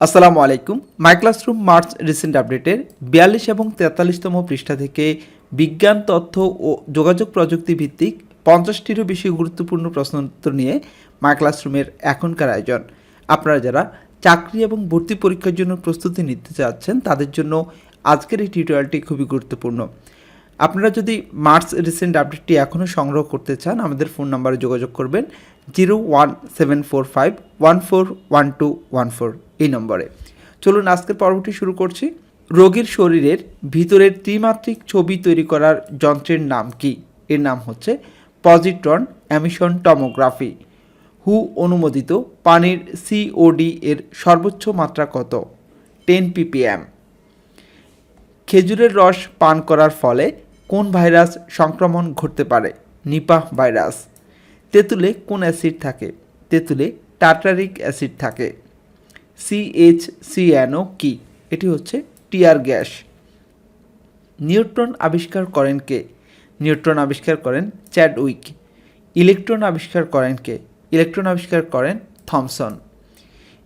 আসসালামু আলাইকুম। My classroom March recent আপডেটের ৪২ এবং ৪৩তম পৃষ্ঠা থেকে বিজ্ঞান, তথ্য ও যোগাযোগ প্রযুক্তি ভিত্তিক ৫০টিরও বেশি গুরুত্বপূর্ণ প্রশ্ন উত্তর নিয়ে মাই ক্লাসরুমের এখনকার আয়োজন। আপনারা যারা চাকরি এবং ভর্তি পরীক্ষার জন্য প্রস্তুতি নিতে চাচ্ছেন তাদের জন্য আজকের এই টিউটোরিয়ালটি খুবই গুরুত্বপূর্ণ। আপনারা যদি মার্চ রিসেন্ট আপডেটটি এখনও সংগ্রহ করতে চান আমাদের ফোন নাম্বারে যোগাযোগ করবেন 01745141214 এই নম্বরে। চলুন আজকের পর্বটি শুরু করছি। রোগীর শরীরের ভিতরের ত্রিমাত্রিক ছবি তৈরি করার যন্ত্রের নাম কি? এর নাম হচ্ছে পজিট্রন এমিশন টমোগ্রাফি। হু অনুমোদিত পানির সিওডি এর সর্বোচ্চ মাত্রা কত? 10 ppm। খেজুরের রস পান করার ফলে কোন ভাইরাস সংক্রমণ ঘটতে পারে? Nipah virus. তেঁতুলে কোন অ্যাসিড থাকে? তেঁতুলে টার্টারিক অ্যাসিড থাকে। CHCNO কি? এটি হচ্ছে টিয়ার গ্যাস। নিউট্রন আবিষ্কার করেন কে? নিউট্রন আবিষ্কার করেন চ্যাডউইক। ইলেকট্রন আবিষ্কার করেন কে? ইলেকট্রন আবিষ্কার করেন থমসন।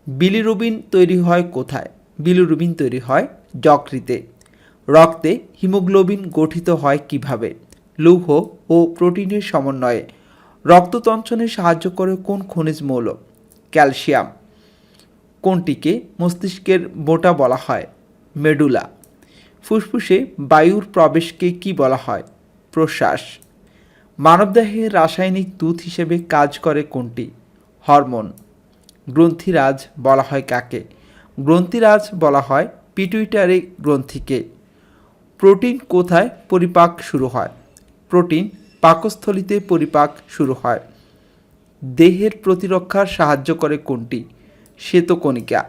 বিলিরুবিন তৈরি হয় কোথায়? বিলিরুবিন তৈরি হয় যকৃতে। রক্তে হিমোগ্লোবিন গঠিত হয় কিভাবে? লৌহ ও প্রোটিনের সমন্বয়ে। রক্ততঞ্চনে সাহায্য করে কোন খনিজ মৌল? ক্যালসিয়াম। কোনটিকে মস্তিষ্কের বোঁটা বলা হয়? মেডুলা। ফুসফুসে বায়ুর প্রবেশকে কি বলা হয়? প্রশ্বাস। মানবদেহে রাসায়নিক দূত হিসেবে কাজ করে কোনটি? হরমোন। গ্রন্থিরাজ বলা হয় কাকে? গ্রন্থিরাজ বলা হয় পিটুইটারি গ্রন্থিকে। প্রোটিন কোথায় পরিপাক শুরু হয়? প্রোটিন পাকস্থলিতে পরিপাক শুরু হয়। দেহের প্রতিরক্ষার সাহায্য করে কোনটি? শ্বেতকণিকা।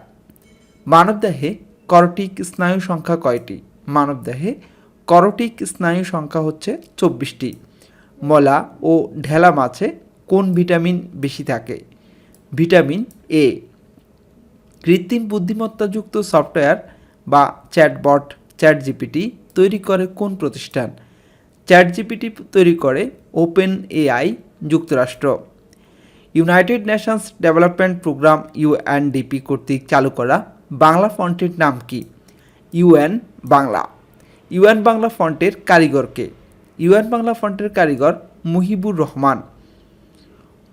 মানবদেহে করটিক স্নায়ু সংখ্যা কয়টি? মানবদেহে করটিক স্নায়ু সংখ্যা হচ্ছে 24টি। মলা ও ঢেলা মাছে কোন ভিটামিন বেশি থাকে? Vitamin A. কৃত্রিম বুদ্ধিমত্তাযুক্ত সফটওয়্যার বা চ্যাটবট চ্যাটজিপিটি তৈরি করে কোন প্রতিষ্ঠান? চ্যাটজিপিটি তৈরি করে ওপেন এআই যুক্তরাষ্ট্র। United Nations Development Programme UNDP কর্তৃক চালু করা বাংলা ফন্টের নাম কি? ইউএন বাংলা। ইউএন বাংলা ফন্টের কারিগরকে? ইউএন বাংলা ফন্টের কারিগর মুহিবুর রহমান।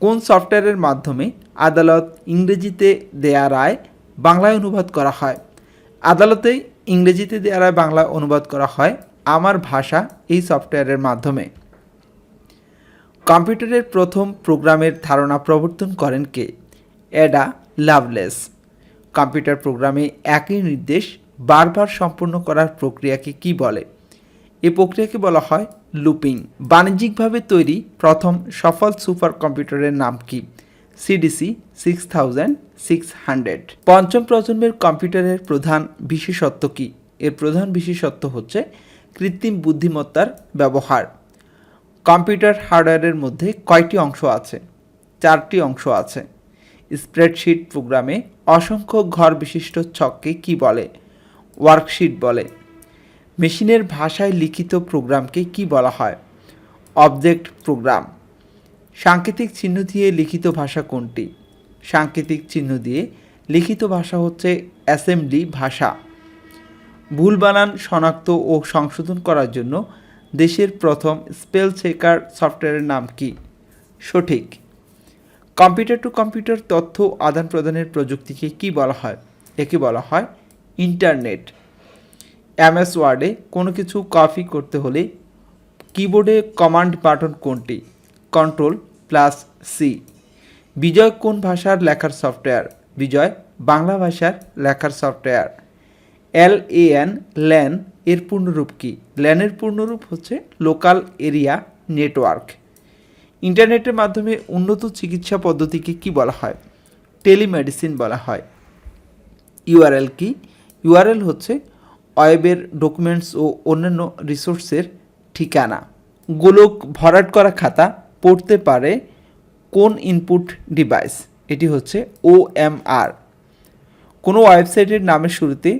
কোন সফটওয়্যারের মাধ্যমে আদালত ইংরেজিতে দেয়া রায় বাংলায় অনুবাদ করা হয়? আদালতে ইংরেজিতে দেয়া রায় বাংলায় অনুবাদ করা হয় আমার ভাষা এই সফটওয়্যারের মাধ্যমে। কম্পিউটারের প্রথম প্রোগ্রামের ধারণা প্রবর্তন করেন কে? Ada Lovelace. কম্পিউটার প্রোগ্রামে একই নির্দেশ বারবার সম্পূর্ণ করার প্রক্রিয়াকে কি বলে? এ প্রক্রিয়াকে বলা হয় লুপিং। বাণিজ্যিকভাবে তৈরি প্রথম সফল সুপার কম্পিউটারের নাম কি? CDC 6600। পঞ্চম প্রজন্মের কম্পিউটারের প্রধান বিশেষত্ব কি? এর প্রধান বিশেষত্ব হচ্ছে কৃত্রিম বুদ্ধিমত্তার ব্যবহার। কম্পিউটার হার্ডওয়্যারের মধ্যে কয়টি অংশ আছে? 4টি অংশ আছে। স্প্রেডশিট প্রোগ্রামে অসংখ্য ঘর বিশিষ্ট ছককে কি বলে? ওয়ার্কশিট বলে। মেশিনের ভাষায় লিখিত প্রোগ্রামকে কি বলা হয়? Object programme. সাংকেতিক চিহ্ন দিয়ে লিখিত ভাষা কোনটি? সাংকেতিক চিহ্ন দিয়ে লিখিত ভাষা হচ্ছে অ্যাসেম্বলি ভাষা। ভুল বানান শনাক্ত ও সংশোধন করার জন্য দেশের প্রথম স্পেল চেকার সফটওয়্যারের নাম কি? সঠিক। কম্পিউটার টু কম্পিউটার তথ্য আদান প্রদানের প্রযুক্তিকে কি বলা হয়? একে বলা হয় ইন্টারনেট। MS ওয়ার্ডে কোনো কিছু কপি করতে হলে কিবোর্ডে কমান্ড বাটন কোনটি? Ctrl+C। বিজয় কোন ভাষার লেখার সফটওয়্যার? বিজয় বাংলা ভাষার লেখার সফটওয়্যার। LAN ল্যান এর পূর্ণরূপ কি? ল্যানের পূর্ণরূপ হচ্ছে লোকাল এরিয়া নেটওয়ার্ক। ইন্টারনেটের মাধ্যমে উন্নত চিকিৎসা পদ্ধতিকে কি বলা হয়? টেলিমেডিসিন বলা হয়। URL কি? URL হচ্ছে ওয়েবের ডকুমেন্টস ও অন্যান্য রিসোর্সের ঠিকানা। গোলক ভরাট করা খাতা পড়তে পারে কোন ইনপুট ডিভাইস? এটি হচ্ছে OMR। কোনো ওয়েবসাইটের নামের শুরুতে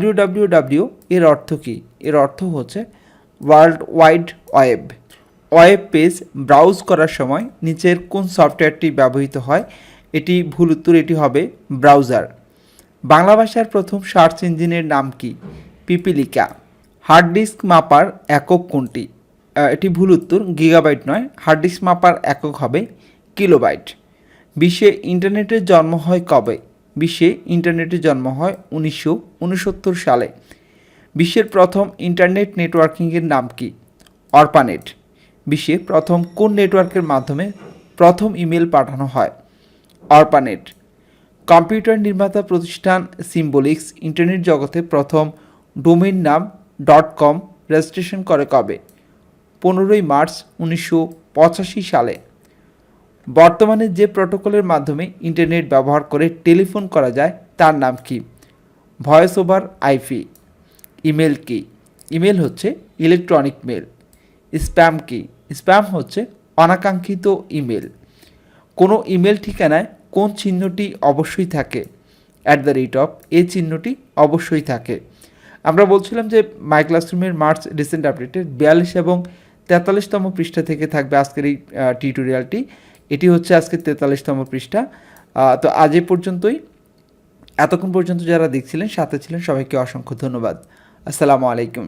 www এর অর্থ কী? এর অর্থ হচ্ছে world wide web. Web page browse করার সময় নিচের কোন সফটওয়্যারটি ব্যবহৃত হয়? এটি ভুল উত্তর, এটি হবে ব্রাউজার। বাংলা ভাষার প্রথম সার্চ ইঞ্জিনের নাম কি? পিপিলিকা। হার্ড ডিস্ক মাপার একক কোনটি? এটি ভুল উত্তর, গিগাবাইট নয়, হার্ড ডিস্ক মাপার একক হবে কিলোবাইট। বিশ্বে ইন্টারনেটের জন্ম হয় কবে? বিশ্বে ইন্টারনেটের জন্ম হয় 1969 সালে। বিশ্বের প্রথম ইন্টারনেট নেটওয়ার্কিংয়ের নাম কি? অর্পানেট। বিশ্বে প্রথম কোন নেটওয়ার্কের মাধ্যমে প্রথম ইমেল পাঠানো হয়? অর্পানেট। কম্পিউটার নির্মাতা প্রতিষ্ঠান সিম্বলিক্স ইন্টারনেট জগতে প্রথম ডোমেইন নাম .com রেজিস্ট্রেশন করে কবে? 15 মার্চ 1985 সালে। বর্তমানে যে প্রোটোকলের মাধ্যমে ইন্টারনেট ব্যবহার করে টেলিফোন করা যায় তার নাম কি? Voice over IP. ইমেল কি? ইমেল হচ্ছে ইলেকট্রনিক মেল। স্প্যাম কি? স্প্যাম হচ্ছে অনাকাঙ্ক্ষিত ইমেল। কোনো ইমেল ঠিকানায় কোন চিহ্নটি অবশ্যই থাকে? @ এই চিহ্নটি অবশ্যই থাকে। আমরা বলছিলাম যে মাই ক্লাসরুমের মার্চ রিসেন্ট আপডেটের 42 এবং 43তম পৃষ্ঠা থেকে থাকবে আজকের এই টিউটোরিয়ালটি। এটি হচ্ছে আজকের 43তম পৃষ্ঠা। তো আজ এ পর্যন্তই। এতক্ষণ পর্যন্ত যারা দেখছিলেন, সাথে ছিলেন, সবাইকে অসংখ্য ধন্যবাদ। আসসালামু আলাইকুম।